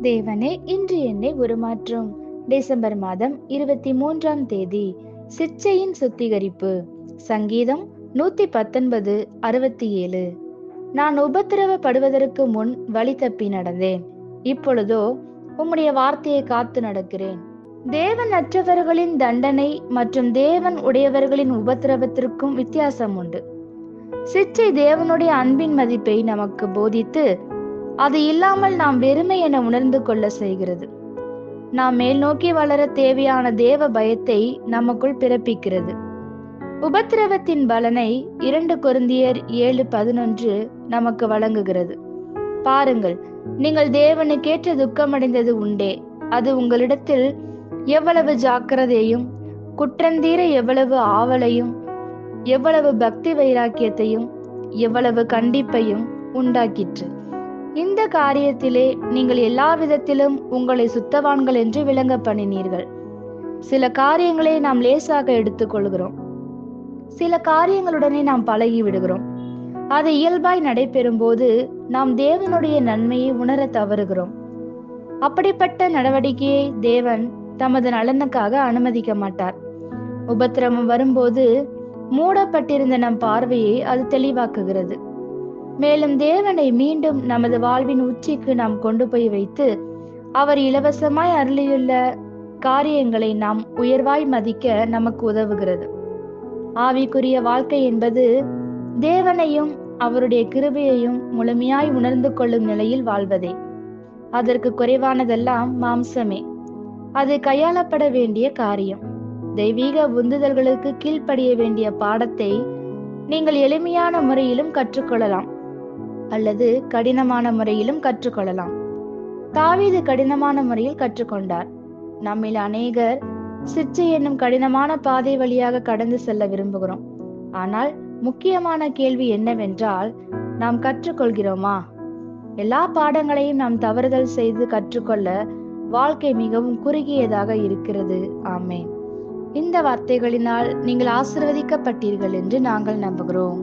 தேவனே, இன்று என்னை உருமாற்றும். டிசம்பர் மாதம் 23ஆம் தேதி. சிற்சையின் சுத்திகரிப்பு. சங்கீதம் 119:67. நான் உபத்திரவப்படுவதற்கு முன் வழி தப்பி நடந்தேன், இப்பொழுதோ உம்முடைய வார்த்தையை காத்து நடக்கிறேன். தேவன் அற்றவர்களின் தண்டனை மற்றும் தேவன் உடையவர்களின் உபத்திரவத்திற்கும் வித்தியாசம் உண்டு. சிற்சை தேவனுடைய அன்பின் மதிப்பை நமக்கு போதித்து அது இல்லாமல் நாம் வெறுமை என உணர்ந்து கொள்ள செய்கிறது. நாம் மேல் நோக்கி வளர தேவையான தேவ பயத்தை நமக்குள் பிறப்பிக்கிறது. உபத்திரவத்தின் பலனை 2 கொரிந்தியர் 7:11 நமக்கு வழங்குகிறது. பாருங்கள், நீங்கள் தேவனுக்கேற்ற துக்கமடைந்தது உண்டே, அது உங்களிடத்தில் எவ்வளவு ஜாக்கிரதையும், குற்றந்தீர எவ்வளவு ஆவலையும், எவ்வளவு பக்தி வைராக்கியத்தையும், எவ்வளவு கண்டிப்பையும் உண்டாக்கிற்று. இந்த காரியத்திலே நீங்கள் எல்லா விதத்திலும் உங்களை சுத்தவான்கள் என்று விளங்க பண்ணினீர்கள். சில காரியங்களை நாம் லேசாக எடுத்துக்கொள்கிறோம், சில காரியங்களுடனே நாம் பழகி விடுகிறோம். அது இயல்பாய் நடைபெறும் போது நாம் தேவனுடைய நன்மையை உணர தவறுகிறோம். அப்படிப்பட்ட நடவடிக்கையை தேவன் தமது நலனுக்காக அனுமதிக்க மாட்டார். உபத்திரவம் வரும்போது மூடப்பட்டிருந்த நம் பார்வையை அது தெளிவாக்குகிறது. மேலும் தேவனை மீண்டும் நமது வாழ்வின் உச்சிக்கு நாம் கொண்டு போய் வைத்து அவர் இலவசமாய் அருளியுள்ள காரியங்களை நாம் உயர்வாய் மதிக்க நமக்கு உதவுகிறது. ஆவிக்குரிய வாழ்க்கை என்பது தேவனையும் அவருடைய கிருபையையும் முழுமையாய் உணர்ந்து கொள்ளும் நிலையில் வாழ்வதே. அதற்கு குறைவானதெல்லாம் மாம்சமே. அது கையாளப்பட வேண்டிய காரியம். தெய்வீக உந்துதல்களுக்கு கீழ்ப்படிய வேண்டிய பாடத்தை நீங்கள் எளிமையான முறையிலும் கற்றுக்கொள்ளலாம் அல்லது கடினமான முறையிலும் கற்றுக்கொள்ளலாம். தாவீது கடினமான முறையில் கற்றுக்கொண்டார். நம்மில் அநேகர் சிற்சை என்னும் கடினமான பாதை வழியாக கடந்து செல்ல விரும்புகிறோம். ஆனால் முக்கியமான கேள்வி என்னவென்றால், நாம் கற்றுக்கொள்கிறோமா? எல்லா பாடங்களையும் நாம் தவறுதல் செய்து கற்றுக்கொள்ள வாழ்க்கை மிகவும் குறுகியதாக இருக்கிறது. ஆமென். இந்த வார்த்தைகளினால் நீங்கள் ஆசீர்வதிக்கப்பட்டீர்கள் என்று நாங்கள் நம்புகிறோம்.